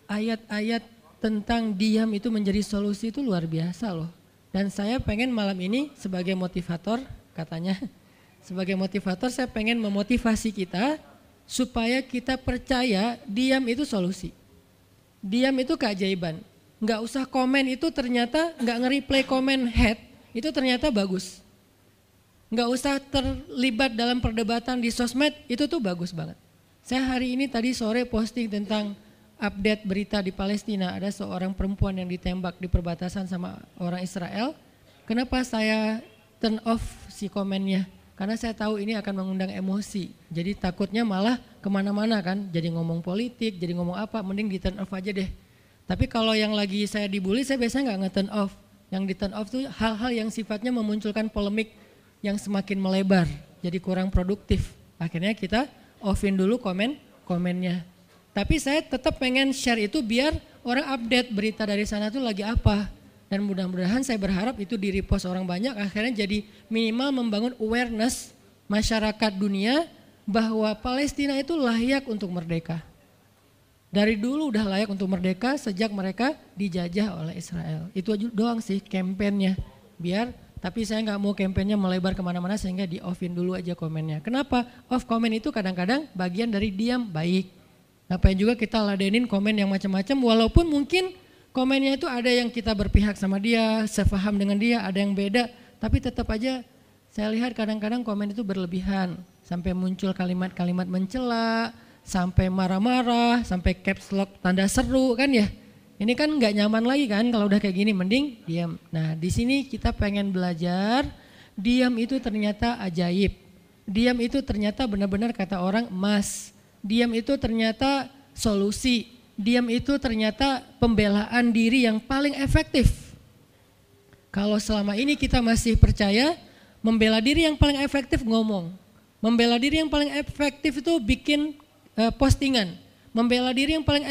ayat-ayat tentang diam itu menjadi solusi itu luar biasa loh. Dan saya pengen malam ini sebagai motivator katanya, sebagai motivator saya pengen memotivasi kita supaya kita percaya diam itu solusi. Diam itu keajaiban. Nggak usah komen itu ternyata nggak nge-reply komen head itu ternyata bagus. Nggak usah terlibat dalam perdebatan di sosmed itu tuh bagus banget. Saya hari ini tadi sore posting tentang update berita di Palestina. Ada seorang perempuan yang ditembak di perbatasan sama orang Israel. Kenapa saya turn off si komennya? Karena saya tahu ini akan mengundang emosi. Jadi takutnya malah kemana-mana kan. Jadi ngomong politik, jadi ngomong apa, mending di turn off aja deh. Tapi kalau yang lagi saya dibully, saya biasanya nggak nge-turn off. Yang di turn off tuh hal-hal yang sifatnya memunculkan polemik yang semakin melebar. Jadi kurang produktif. Akhirnya kita offin dulu komennya. Tapi saya tetap pengen share itu biar orang update berita dari sana tuh lagi apa. Dan mudah-mudahan saya berharap itu di repost orang banyak, akhirnya jadi minimal membangun awareness masyarakat dunia bahwa Palestina itu layak untuk merdeka. Dari dulu udah layak untuk merdeka sejak mereka dijajah oleh Israel. Itu aja doang sih kampanyenya. Tapi saya nggak mau kampanyenya melebar kemana-mana sehingga di offin dulu aja komennya. Kenapa? Off komen itu kadang-kadang bagian dari diam baik. Ngapain juga kita ladenin komen yang macam-macam walaupun mungkin komennya itu ada yang kita berpihak sama dia, sepaham dengan dia, ada yang beda. Tapi tetap aja saya lihat kadang-kadang komen itu berlebihan. Sampai muncul kalimat-kalimat mencela, sampai marah-marah, sampai caps lock tanda seru kan ya. Ini kan nggak nyaman lagi kan kalau udah kayak gini, mending diam. Nah di sini kita pengen belajar, diam itu ternyata ajaib. Diam itu ternyata benar-benar kata orang emas. Diam itu ternyata solusi. Diam itu ternyata pembelaan diri yang paling efektif. Kalau selama ini kita masih percaya membela diri yang paling efektif ngomong. Membela diri yang paling efektif itu bikin postingan. Membela diri yang paling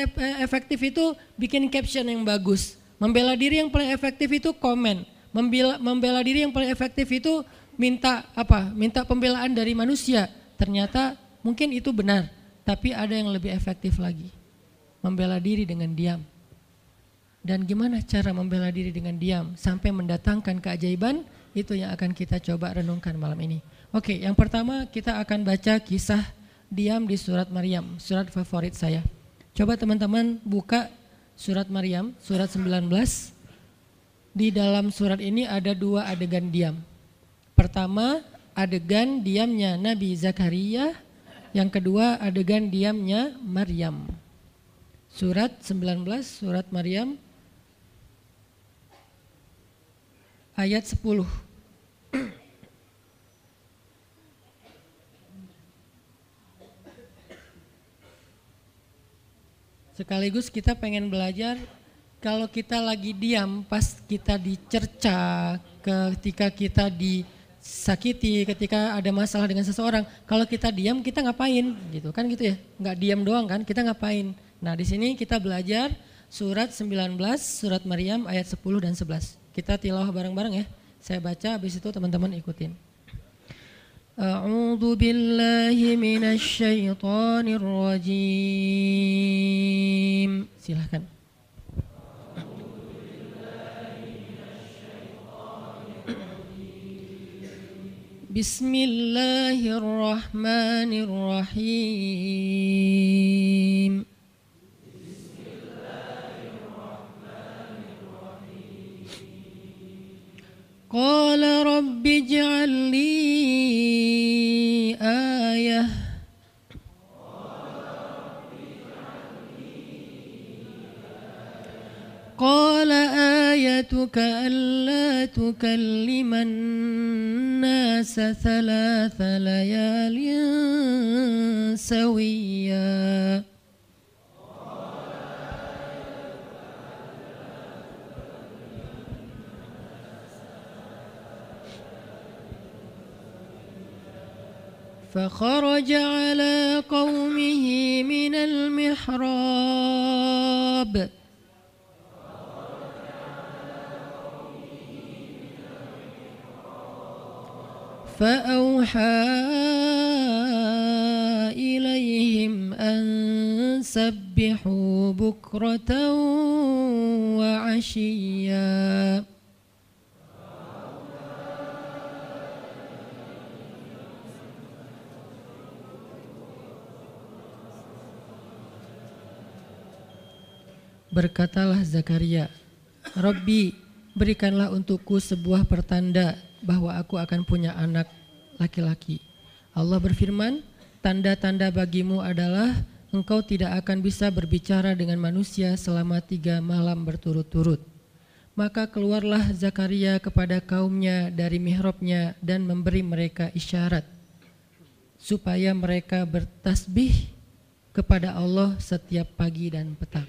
efektif itu bikin caption yang bagus. Membela diri yang paling efektif itu komen. Membela diri yang paling efektif itu minta pembelaan dari manusia. Ternyata mungkin itu benar, tapi ada yang lebih efektif lagi. Membela diri dengan diam. Dan gimana cara membela diri dengan diam sampai mendatangkan keajaiban, itu yang akan kita coba renungkan malam ini. Oke, yang pertama kita akan baca kisah diam di surat Maryam, surat favorit saya. Coba teman-teman buka surat Maryam, surat 19. Di dalam surat ini ada 2 adegan diam. Pertama, adegan diamnya Nabi Zakaria. Yang kedua, adegan diamnya Maryam. Surat 19, surat Maryam, ayat 10. Sekaligus kita pengen belajar kalau kita lagi diam pas kita dicerca, ketika kita disakiti, ketika ada masalah dengan seseorang, kalau kita diam kita ngapain gitu kan gitu ya, nggak diam doang kan, kita ngapain. Nah di sini kita belajar surat 19, surat Maryam ayat 10 dan 11. Kita tilawah bareng-bareng ya, saya baca habis itu teman-teman ikutin. A'udzu billahi minasy syaithanir rajim. Silakan. Bismillahirrahmanirrahim. Qala rabbi ij'al li ayah. Qala ayatuka alla tukalliman nasa thalatha layalin sawiyya. فخرج على قومه من المحراب فأوحى إليهم أن فسبحوا بكرة وعشيا. Berkatalah Zakaria, Rabbi, berikanlah untukku sebuah pertanda bahwa aku akan punya anak laki-laki. Allah berfirman, tanda-tanda bagimu adalah engkau tidak akan bisa berbicara dengan manusia selama 3 malam berturut-turut. Maka keluarlah Zakaria kepada kaumnya dari mihrabnya dan memberi mereka isyarat supaya mereka bertasbih kepada Allah setiap pagi dan petang.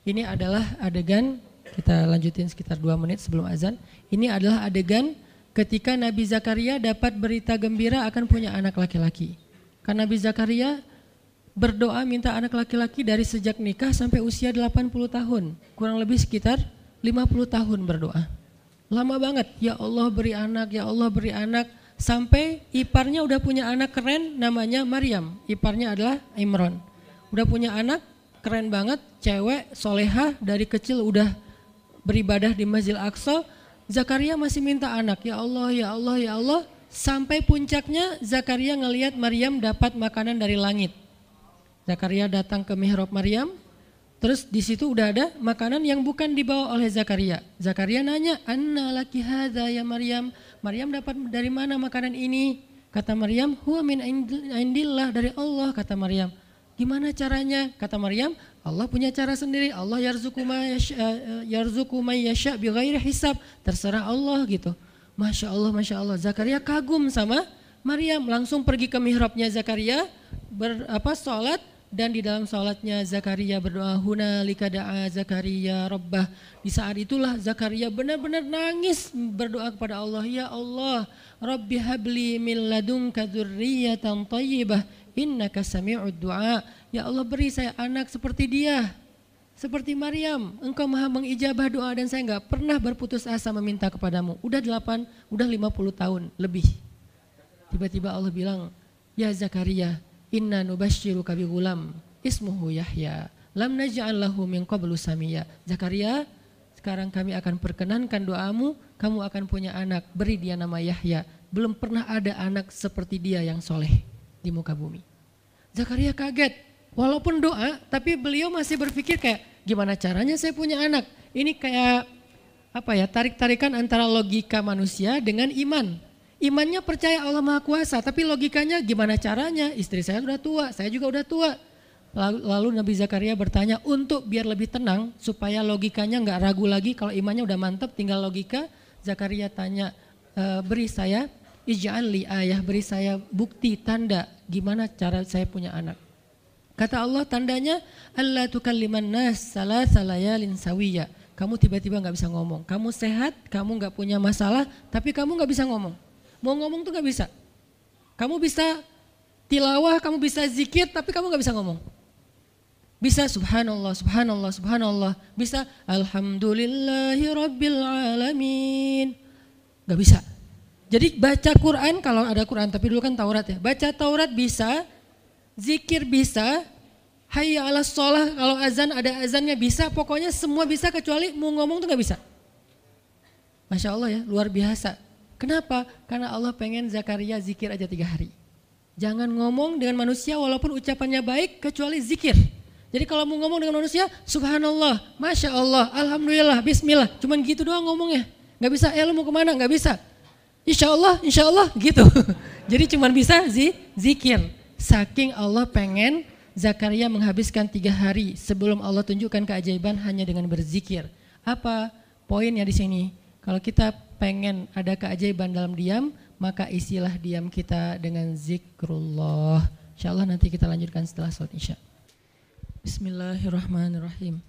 Ini adalah adegan, kita lanjutin sekitar 2 menit sebelum azan. Ini adalah adegan ketika Nabi Zakaria dapat berita gembira akan punya anak laki-laki. Karena Nabi Zakaria berdoa minta anak laki-laki dari sejak nikah sampai usia 80 tahun. Kurang lebih sekitar 50 tahun berdoa. Lama banget, ya Allah beri anak, ya Allah beri anak. Sampai iparnya udah punya anak keren namanya Maryam. Iparnya adalah Imran. Udah punya anak keren banget, cewek, solehah, dari kecil udah beribadah di Masjidil Aqsa. Zakaria masih minta anak, ya Allah, ya Allah, ya Allah. Sampai puncaknya Zakaria ngelihat Maryam dapat makanan dari langit. Zakaria datang ke mihrab Maryam, terus di situ udah ada makanan yang bukan dibawa oleh Zakaria. Zakaria nanya, anna laki hadza ya Maryam. Maryam dapat dari mana makanan ini? Kata Maryam, huwa min indillah, dari Allah, kata Maryam. Gimana caranya? Kata Maryam, Allah punya cara sendiri. Allah yarzuqu may yasha bighairi hisab. Terserah Allah gitu. Masya Allah, Masya Allah. Zakaria kagum sama Maryam. Langsung pergi ke mihrabnya Zakaria, sholat. Dan di dalam sholatnya Zakaria berdoa, hunalika da'a Zakaria rabbah. Di saat itulah Zakaria benar-benar nangis berdoa kepada Allah. Ya Allah, Rabbi habli min ladunka dzurriyyatan thayyibah. Innaka sami'ud du'a. Ya Allah, beri saya anak seperti dia, seperti Maryam. Engkau maha mengijabah doa dan saya enggak pernah berputus asa meminta kepadamu. Udah 50 tahun lebih. Tiba-tiba Allah bilang, ya Zakaria, inna nubasyiruka bi ghulam ismuhu Yahya lam naj'al lahu min qablu samiyya. Zakaria, sekarang kami akan perkenankan doamu, kamu akan punya anak, beri dia nama Yahya. Belum pernah ada anak seperti dia yang soleh di muka bumi. Zakaria kaget, walaupun doa, tapi beliau masih berpikir kayak gimana caranya saya punya anak. Ini kayak tarik-tarikan antara logika manusia dengan iman. Imannya percaya Allah Maha Kuasa, tapi logikanya gimana caranya? Istri saya sudah tua, saya juga udah tua. Lalu Nabi Zakaria bertanya untuk biar lebih tenang, supaya logikanya nggak ragu lagi. Kalau imannya udah mantap, tinggal logika. Zakaria tanya, beri saya ij'al li ayah, beri saya bukti, tanda gimana cara saya punya anak. Kata Allah, tandanya alla tukalliman nas salasa layalin sawiyya. Kamu tiba-tiba nggak bisa ngomong. Kamu sehat, kamu nggak punya masalah, tapi kamu nggak bisa ngomong. Mau ngomong tuh nggak bisa. Kamu bisa tilawah, kamu bisa zikir, tapi kamu nggak bisa ngomong. Bisa subhanallah, subhanallah, subhanallah. Bisa alhamdulillahi rabbil alamin. Nggak bisa. Jadi baca Quran, kalau ada Quran, tapi dulu kan Taurat ya. Baca Taurat bisa, zikir bisa, hayya ala sholah, kalau azan ada azannya bisa, pokoknya semua bisa kecuali mau ngomong tuh gak bisa. Masya Allah ya, luar biasa. Kenapa? Karena Allah pengen Zakaria zikir aja 3 hari. Jangan ngomong dengan manusia walaupun ucapannya baik kecuali zikir. Jadi kalau mau ngomong dengan manusia, subhanallah, masya Allah, alhamdulillah, bismillah. Cuman gitu doang ngomongnya. Gak bisa, lu mau kemana? Gak bisa. Insya Allah gitu. Jadi cuman bisa zikir. Saking Allah pengen Zakaria menghabiskan 3 hari sebelum Allah tunjukkan keajaiban hanya dengan berzikir. Apa poinnya di sini? Kalau kita pengen ada keajaiban dalam diam, maka isilah diam kita dengan zikrullah. InsyaAllah nanti kita lanjutkan setelah sholat isya. Bismillahirrahmanirrahim.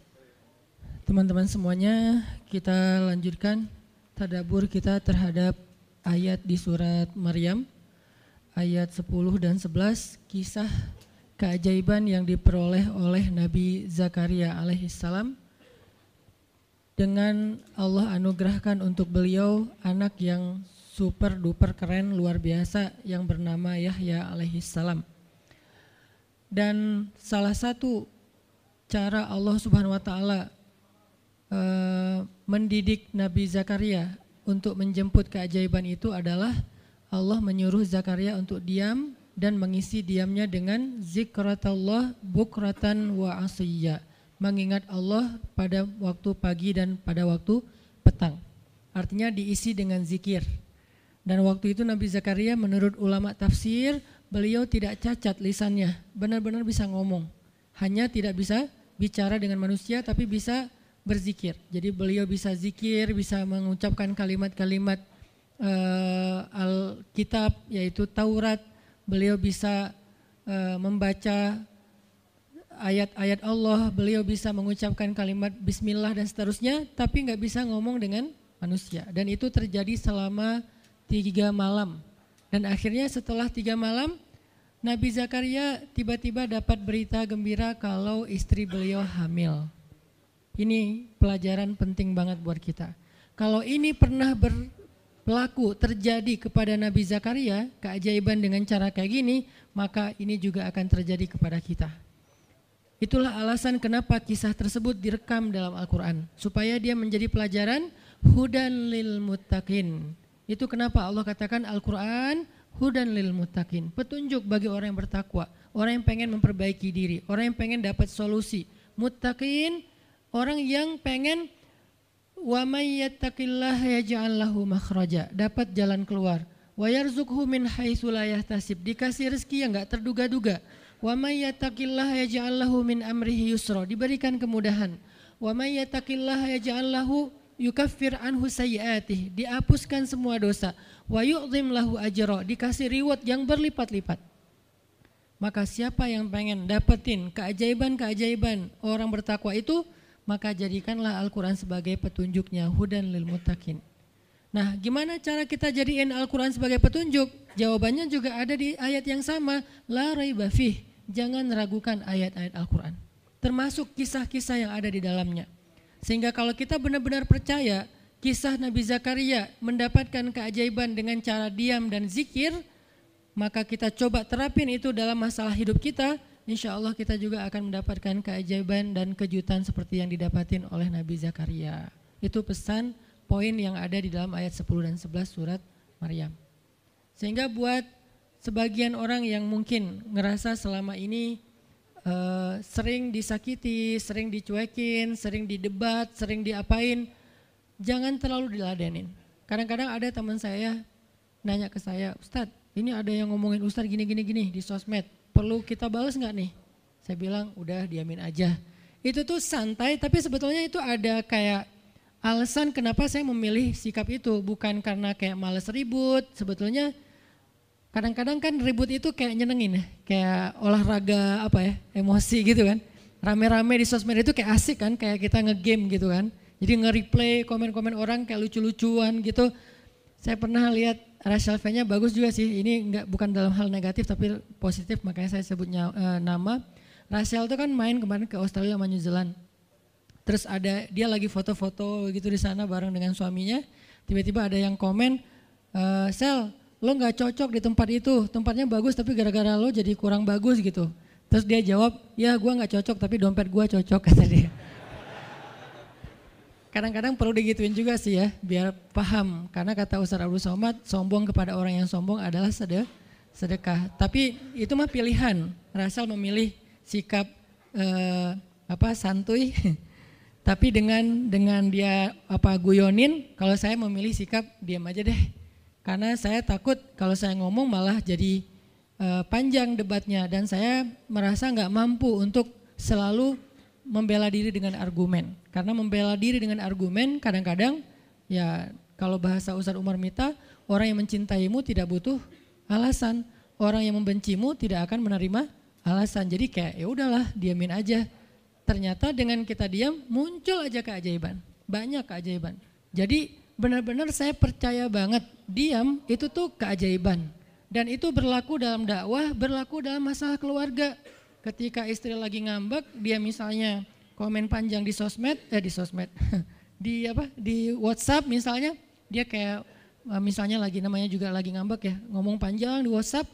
Teman-teman semuanya, kita lanjutkan tadabbur kita terhadap ayat di surat Maryam, ayat 10 dan 11, kisah keajaiban yang diperoleh oleh Nabi Zakaria alaihissalam dengan Allah anugerahkan untuk beliau anak yang super duper keren luar biasa yang bernama Yahya alaihissalam. Dan salah satu cara Allah Subhanahu wa taala mendidik Nabi Zakaria untuk menjemput keajaiban itu adalah Allah menyuruh Zakaria untuk diam dan mengisi diamnya dengan zikratullah bukratan wa asiyya, mengingat Allah pada waktu pagi dan pada waktu petang. Artinya diisi dengan zikir. Dan waktu itu Nabi Zakaria menurut ulama tafsir, beliau tidak cacat lisannya, benar-benar bisa ngomong. Hanya tidak bisa bicara dengan manusia tapi bisa berzikir. Jadi beliau bisa zikir, bisa mengucapkan kalimat-kalimat Alkitab yaitu Taurat. Beliau bisa membaca ayat-ayat Allah, beliau bisa mengucapkan kalimat bismillah dan seterusnya, tapi nggak bisa ngomong dengan manusia. Dan itu terjadi selama 3 malam. Dan akhirnya setelah 3 malam, Nabi Zakaria tiba-tiba dapat berita gembira kalau istri beliau hamil. Ini pelajaran penting banget buat kita. Kalau ini pernah berlaku terjadi kepada Nabi Zakaria, keajaiban dengan cara kayak gini, maka ini juga akan terjadi kepada kita. Itulah alasan kenapa kisah tersebut direkam dalam Al-Quran, supaya dia menjadi pelajaran hudan lil muttaqin. Itu kenapa Allah katakan Al-Quran hudan lil muttaqin, petunjuk bagi orang yang bertakwa, orang yang pengen memperbaiki diri, orang yang pengen dapat solusi. Muttaqin, orang yang pengen wa may yattaqillaha yaj'al lahu makhraja, dapat jalan keluar. Wa yarzuqhu min haitsu la yahtasib, dikasih rezeki yang enggak terduga-duga. Wa may yattaqillaha yaj'al lahu min amrihi yusra, diberikan kemudahan. Wa may yattaqillaha yaj'al lahu yukaffir anhu sayyi'atih, dihapuskan semua dosa. Wa yu'zim lahu ajra, dikasih reward yang berlipat-lipat. Maka siapa yang pengen dapetin keajaiban-keajaiban orang bertakwa itu, maka jadikanlah Al-Quran sebagai petunjuknya, hudan lil muttaqin. Nah, gimana cara kita jadiin Al-Quran sebagai petunjuk? Jawabannya juga ada di ayat yang sama, la raiba fih, jangan ragukan ayat-ayat Al-Quran, termasuk kisah-kisah yang ada di dalamnya. Sehingga kalau kita benar-benar percaya kisah Nabi Zakaria mendapatkan keajaiban dengan cara diam dan zikir, maka kita coba terapin itu dalam masalah hidup kita, insya Allah kita juga akan mendapatkan keajaiban dan kejutan seperti yang didapatin oleh Nabi Zakaria. Itu pesan poin yang ada di dalam ayat 10 dan 11 surat Maryam. Sehingga buat sebagian orang yang mungkin ngerasa selama ini sering disakiti, sering dicuekin, sering didebat, sering diapain, jangan terlalu diladenin. Kadang-kadang ada teman saya nanya ke saya, Ustadz, ini ada yang ngomongin Ustadz gini di sosmed, perlu kita balas nggak nih? Saya bilang udah diamin aja. Itu tuh santai, tapi sebetulnya itu ada kayak alasan kenapa saya memilih sikap itu, bukan karena kayak males ribut. Sebetulnya kadang-kadang kan ribut itu kayak nyenengin ya, kayak olahraga apa ya, emosi gitu kan. Rame-rame di sosmed itu kayak asik kan, kayak kita ngegame gitu kan. Jadi nge-replay komen-komen orang kayak lucu-lucuan gitu. Saya pernah lihat Rachel V-nya bagus juga sih, ini bukan dalam hal negatif tapi positif, makanya saya sebutnya nama. Rachel itu kan main kemarin ke Australia sama New Zealand. Terus ada dia lagi foto-foto gitu di sana bareng dengan suaminya. Tiba-tiba ada yang komen, Sel, lo gak cocok di tempat itu, tempatnya bagus tapi gara-gara lo jadi kurang bagus gitu. Terus dia jawab, ya gue gak cocok tapi dompet gue cocok, kata dia. Kadang-kadang perlu digituin juga sih ya, biar paham. Karena kata Ustaz Abdul Somad, sombong kepada orang yang sombong adalah sedekah. Tapi itu mah pilihan, Rachel memilih sikap santuy. Tapi dengan dia guyonin, kalau saya memilih sikap diam aja deh. Karena saya takut kalau saya ngomong malah jadi panjang debatnya dan saya merasa nggak mampu untuk selalu membela diri dengan argumen. Karena membela diri dengan argumen kadang-kadang ya kalau bahasa Ustadz Umar Mita, orang yang mencintaimu tidak butuh alasan, orang yang membencimu tidak akan menerima alasan. Jadi kayak ya udahlah diamin aja. Ternyata dengan kita diam muncul aja keajaiban, banyak keajaiban. Jadi benar-benar saya percaya banget diam itu tuh keajaiban. Dan itu berlaku dalam dakwah, berlaku dalam masalah keluarga. Ketika istri lagi ngambek, dia misalnya komen panjang di sosmed, di WhatsApp misalnya, dia kayak misalnya namanya juga lagi ngambek ya, ngomong panjang di WhatsApp.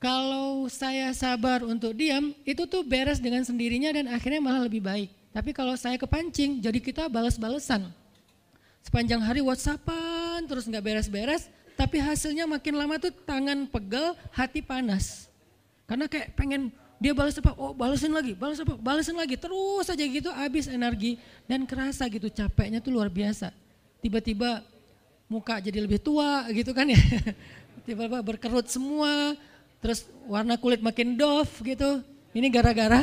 Kalau saya sabar untuk diam, itu tuh beres dengan sendirinya dan akhirnya malah lebih baik. Tapi kalau saya kepancing, jadi kita balas-balesan. Sepanjang hari WhatsAppan terus nggak beres-beres, tapi hasilnya makin lama tuh tangan pegel, hati panas. Karena kayak pengen dia balas apa, oh balesin lagi, balas apa, balesin lagi. Terus aja gitu habis energi dan kerasa gitu capeknya tuh luar biasa. Tiba-tiba muka jadi lebih tua gitu kan ya. Tiba-tiba berkerut semua. Terus warna kulit makin doff gitu. Ini gara-gara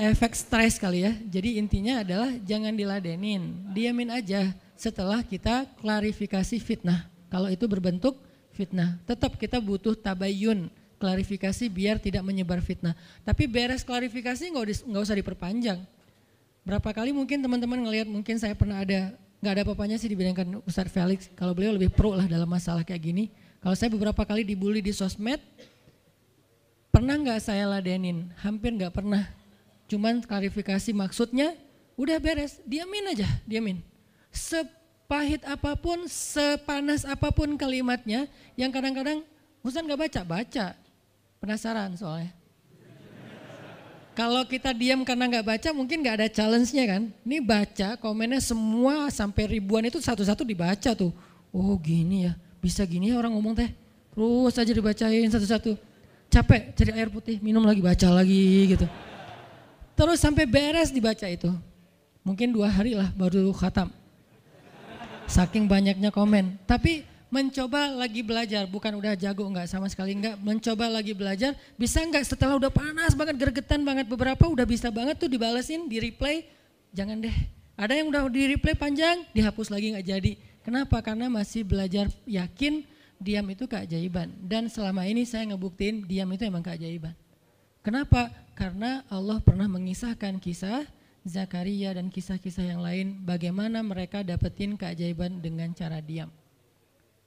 efek stres kali ya. Jadi intinya adalah jangan diladenin, diamin aja setelah kita klarifikasi fitnah. Kalau itu berbentuk fitnah, tetap kita butuh tabayun, klarifikasi biar tidak menyebar fitnah. Tapi beres klarifikasi nggak usah diperpanjang. Berapa kali mungkin teman-teman ngelihat, mungkin saya pernah nggak ada apa-apanya sih dibandingkan Ustadz Felix. Kalau beliau lebih pro lah dalam masalah kayak gini. Kalau saya beberapa kali dibully di sosmed, pernah nggak saya ladenin? Hampir nggak pernah. Cuman klarifikasi maksudnya udah beres, diamin aja, diamin. Sepahit apapun, sepanas apapun kalimatnya, yang kadang-kadang Ustaz nggak baca. Penasaran soalnya. Kalau kita diam karena nggak baca, mungkin nggak ada challenge-nya kan. Ini baca, komennya semua sampai ribuan itu satu-satu dibaca tuh. Oh gini ya. Bisa gini ya orang ngomong teh, terus aja dibacain satu-satu. Capek cari air putih, minum lagi, baca lagi gitu. Terus sampai beres dibaca itu. Mungkin 2 hari lah baru khatam. Saking banyaknya komen. Tapi mencoba lagi belajar, bukan udah jago enggak, sama sekali enggak. Mencoba lagi belajar, bisa enggak setelah udah panas banget, gergetan banget beberapa, udah bisa banget tuh dibalesin, di replay. Jangan deh, ada yang udah di replay panjang, dihapus lagi enggak jadi. Kenapa? Karena masih belajar yakin diam itu keajaiban. Dan selama ini saya ngebuktiin diam itu emang keajaiban. Kenapa? Karena Allah pernah mengisahkan kisah Zakaria dan kisah-kisah yang lain. Bagaimana mereka dapetin keajaiban dengan cara diam.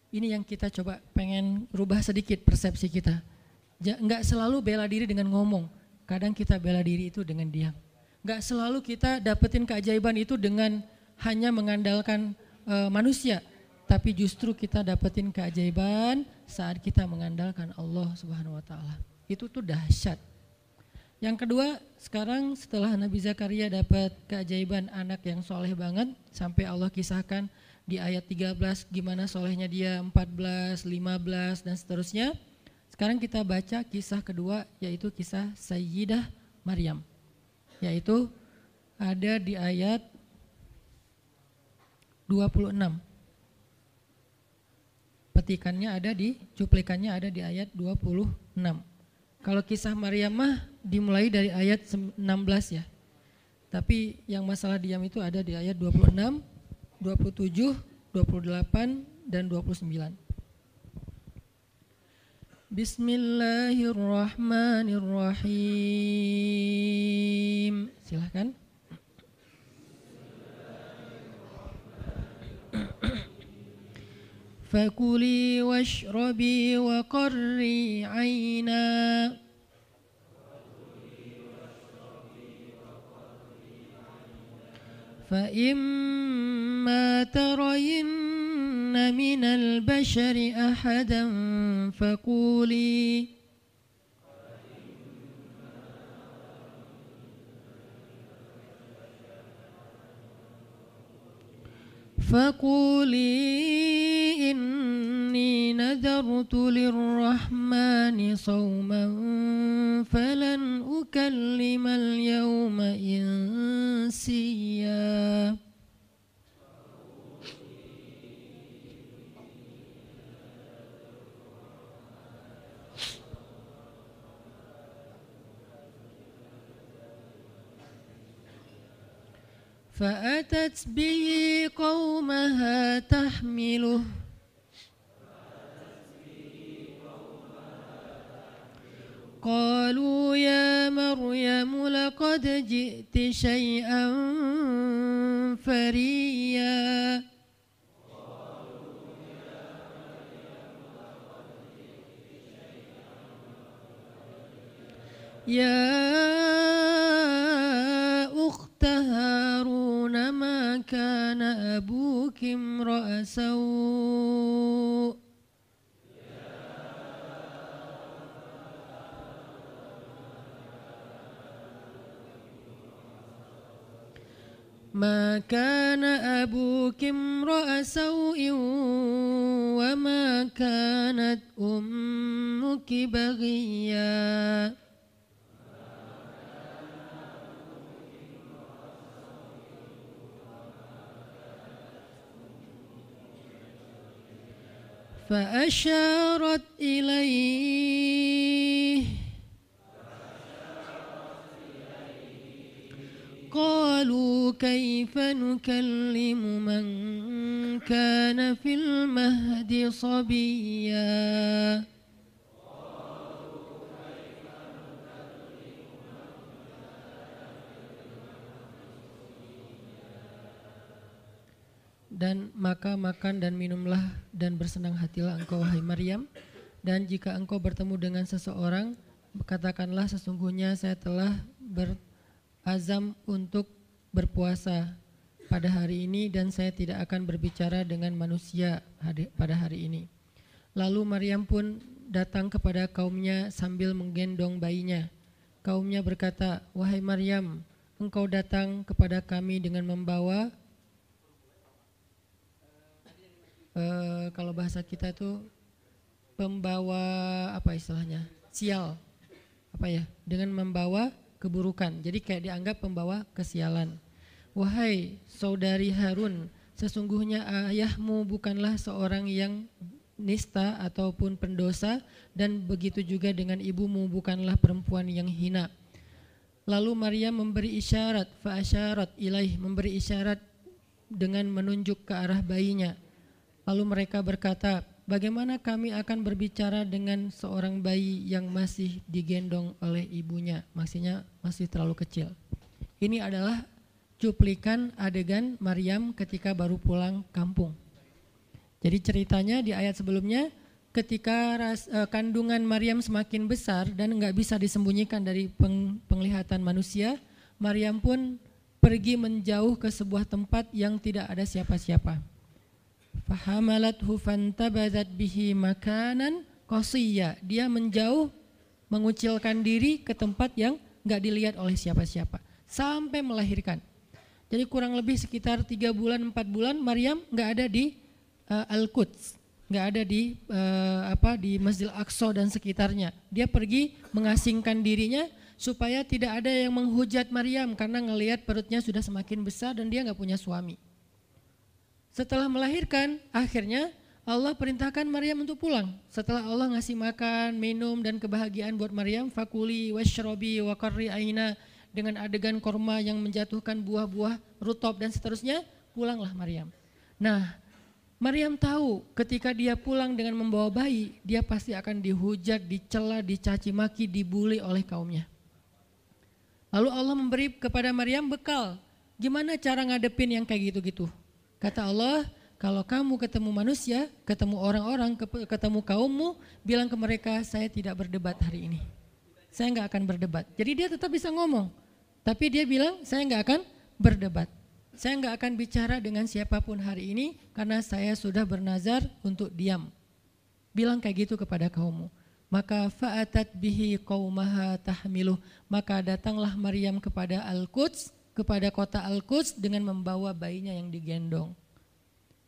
Ini yang kita coba pengen rubah sedikit persepsi kita. Enggak selalu bela diri dengan ngomong. Kadang kita bela diri itu dengan diam. Enggak selalu kita dapetin keajaiban itu dengan hanya mengandalkan manusia, tapi justru kita dapetin keajaiban saat kita mengandalkan Allah Subhanahu wa taala. Itu tuh dahsyat. Yang kedua, sekarang setelah Nabi Zakaria dapat keajaiban anak yang soleh banget, sampai Allah kisahkan di ayat 13 gimana solehnya dia, 14, 15 dan seterusnya. Sekarang kita baca kisah kedua, yaitu kisah Sayyidah Maryam. Yaitu ada di ayat 26. Petikannya ada cuplikannya ada di ayat 26. Kalau kisah Maryam mah dimulai dari ayat 16 ya. Tapi yang masalah diam itu ada di ayat 26, 27, 28 dan 29. Bismillahirrahmanirrahim. Silakan. فكلي واشربي وقري عينا فإما ترين من البشر أحدا فقولي إني نذرت للرحمن صوما فلن أكلم اليوم إنسيا فأتت به قومها تحمله قالوا يا مريم لقد جئت شيئا فريا يا أخت هارون ما كان أبوك امرأ سوء Ma kana abuki imra'a saw'in wa ma kanat ummuki baghiya. فأشارت إليه قالوا كيف نكلم من كان في المهد صبيا. Dan maka makan dan minumlah dan bersenang hatilah engkau wahai Maryam, dan jika engkau bertemu dengan seseorang katakanlah sesungguhnya saya telah berazam untuk berpuasa pada hari ini dan saya tidak akan berbicara dengan manusia pada hari ini. Lalu Maryam pun datang kepada kaumnya sambil menggendong bayinya. Kaumnya berkata, wahai Maryam, engkau datang kepada kami dengan membawa kalau bahasa kita tuh pembawa apa istilahnya, sial, apa ya, dengan membawa keburukan. Jadi kayak dianggap pembawa kesialan. Wahai saudari Harun, sesungguhnya ayahmu bukanlah seorang yang nista ataupun pendosa, dan begitu juga dengan ibumu bukanlah perempuan yang hina. Lalu Maryam memberi isyarat, fa'asyarat ilaih, memberi isyarat dengan menunjuk ke arah bayinya. Lalu mereka berkata, bagaimana kami akan berbicara dengan seorang bayi yang masih digendong oleh ibunya, maksudnya masih terlalu kecil. Ini adalah cuplikan adegan Maryam ketika baru pulang kampung. Jadi ceritanya di ayat sebelumnya, ketika kandungan Maryam semakin besar dan enggak bisa disembunyikan dari penglihatan manusia, Maryam pun pergi menjauh ke sebuah tempat yang tidak ada siapa-siapa. Fahamalathu fantabadat bihi makanan qasiyya. Dia menjauh, mengucilkan diri ke tempat yang enggak dilihat oleh siapa-siapa sampai melahirkan. Jadi kurang lebih sekitar 3 bulan 4 bulan Maryam enggak ada di Al-Quds, enggak ada di di Masjidil Aqsa dan sekitarnya. Dia pergi mengasingkan dirinya supaya tidak ada yang menghujat Maryam karena ngelihat perutnya sudah semakin besar dan dia enggak punya suami. Setelah melahirkan, akhirnya Allah perintahkan Maryam untuk pulang. Setelah Allah ngasih makan, minum dan kebahagiaan buat Maryam, fakuli washrobi wa qarri aina, dengan adegan korma yang menjatuhkan buah-buah rutop dan seterusnya, pulanglah Maryam. Nah, Maryam tahu ketika dia pulang dengan membawa bayi, dia pasti akan dihujat, dicela, dicaci maki, dibully oleh kaumnya. Lalu Allah memberi kepada Maryam bekal, gimana cara ngadepin yang kayak gitu-gitu. Kata Allah, kalau kamu ketemu manusia, ketemu orang-orang, ketemu kaummu, bilang ke mereka, saya tidak berdebat hari ini. Saya enggak akan berdebat. Jadi dia tetap bisa ngomong, tapi dia bilang, saya enggak akan berdebat. Saya enggak akan bicara dengan siapapun hari ini, karena saya sudah bernazar untuk diam. Bilang kayak gitu kepada kaummu. Maka fa'atat bihi qaumaha tahmiluh. Maka datanglah Maryam kepada Al-Quds, kepada kota Al-Quds dengan membawa bayinya yang digendong.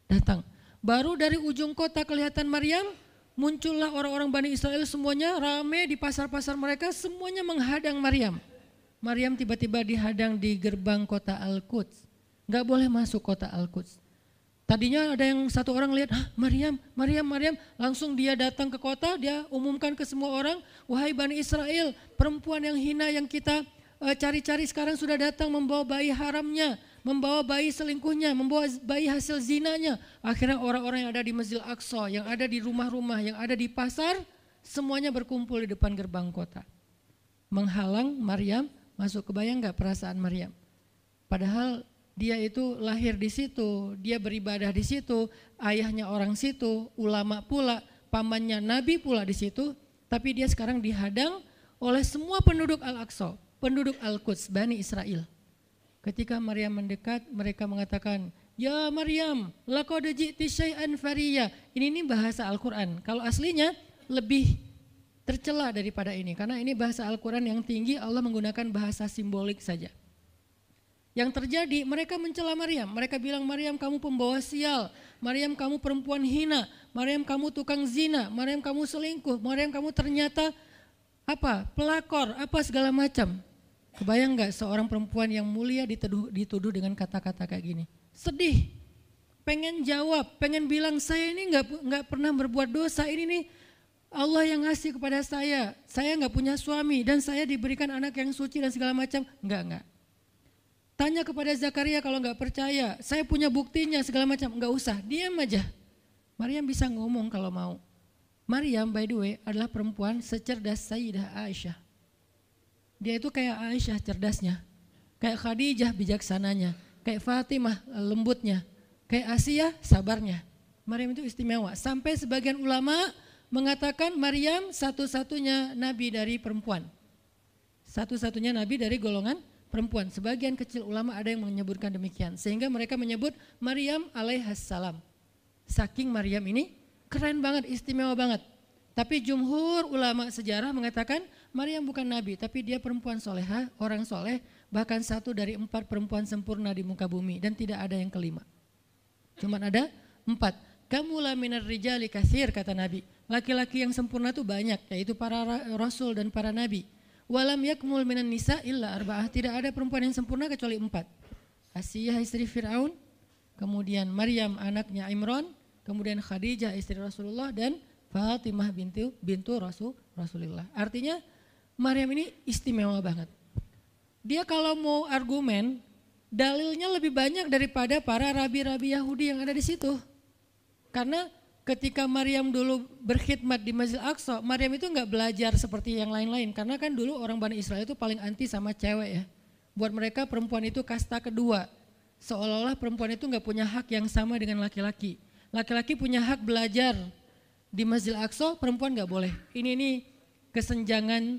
Datang. Baru dari ujung kota kelihatan Maryam, muncullah orang-orang Bani Israel semuanya rame di pasar-pasar mereka, semuanya menghadang Maryam. Maryam tiba-tiba dihadang di gerbang kota Al-Quds. Gak boleh masuk kota Al-Quds. Tadinya ada yang satu orang lihat, Maryam, langsung dia datang ke kota, dia umumkan ke semua orang, wahai Bani Israel, perempuan yang hina yang kita cari-cari sekarang sudah datang membawa bayi haramnya, membawa bayi selingkuhnya, membawa bayi hasil zinanya. Akhirnya orang-orang yang ada di Masjidil Aqsa, yang ada di rumah-rumah, yang ada di pasar, semuanya berkumpul di depan gerbang kota. Menghalang Maryam masuk. Kebayang gak perasaan Maryam? Padahal dia itu lahir di situ, dia beribadah di situ, ayahnya orang situ, ulama pula, pamannya nabi pula di situ, tapi dia sekarang dihadang oleh semua penduduk Al-Aqsa, penduduk Al-Quds, Bani Israel. Ketika Maryam mendekat, mereka mengatakan, ya Maryam, laqad ji'ti syai'an fariya. Ini bahasa Al-Quran. Kalau aslinya lebih tercela daripada ini, karena ini bahasa Al-Quran yang tinggi, Allah menggunakan bahasa simbolik saja. Yang terjadi mereka mencela Maryam. Mereka bilang, Maryam kamu pembawa sial, Maryam kamu perempuan hina, Maryam kamu tukang zina, Maryam kamu selingkuh, Maryam kamu ternyata pelakor, segala macam. Kebayang gak seorang perempuan yang mulia dituduh dengan kata-kata kayak gini? Sedih, pengen jawab, pengen bilang saya ini nggak pernah berbuat dosa, ini nih Allah yang ngasih kepada saya nggak punya suami dan saya diberikan anak yang suci dan segala macam. Enggak. Tanya kepada Zakaria kalau nggak percaya, saya punya buktinya segala macam. Nggak usah, diam aja. Maryam bisa ngomong kalau mau. Maryam by the way adalah perempuan secerdas Sayyidah Aisyah. Dia itu kayak Aisyah cerdasnya, kayak Khadijah bijaksananya, kayak Fatimah lembutnya, kayak Asia sabarnya. Maryam itu istimewa. Sampai sebagian ulama mengatakan Maryam satu-satunya nabi dari perempuan. Satu-satunya nabi dari golongan perempuan. Sebagian kecil ulama ada yang menyebutkan demikian. Sehingga mereka menyebut Maryam alaihassalam. Saking Maryam ini keren banget, istimewa banget. Tapi jumhur ulama sejarah mengatakan Maryam bukan nabi, tapi dia perempuan solehah, orang soleh, bahkan 1 dari 4 perempuan sempurna di muka bumi dan tidak ada yang kelima. Cuman ada 4. Kamula minar rijali katsir, kata Nabi. Laki-laki yang sempurna itu banyak, yaitu para rasul dan para nabi. Walam yakmul minan nisa illa arba'ah, tidak ada perempuan yang sempurna kecuali 4. Asiyah istri Fir'aun, kemudian Maryam anaknya Imran, kemudian Khadijah istri Rasulullah dan Fatimah bintu Rasulullah. Artinya Maryam ini istimewa banget. Dia kalau mau argumen, dalilnya lebih banyak daripada para rabi-rabi Yahudi yang ada di situ. Karena ketika Maryam dulu berkhidmat di Masjid Aqsa, Maryam itu nggak belajar seperti yang lain-lain. Karena kan dulu orang Bani Israel itu paling anti sama cewek ya. Buat mereka perempuan itu kasta kedua. Seolah-olah perempuan itu nggak punya hak yang sama dengan laki-laki. Laki-laki punya hak belajar di Masjid Aqsa, perempuan nggak boleh. Ini kesenjangan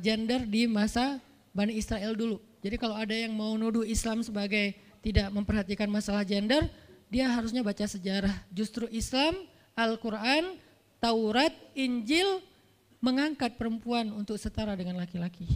gender di masa Bani Israel dulu. Jadi kalau ada yang mau nuduh Islam sebagai tidak memperhatikan masalah gender, dia harusnya baca sejarah. Justru Islam, Al-Quran, Taurat, Injil mengangkat perempuan untuk setara dengan laki-laki.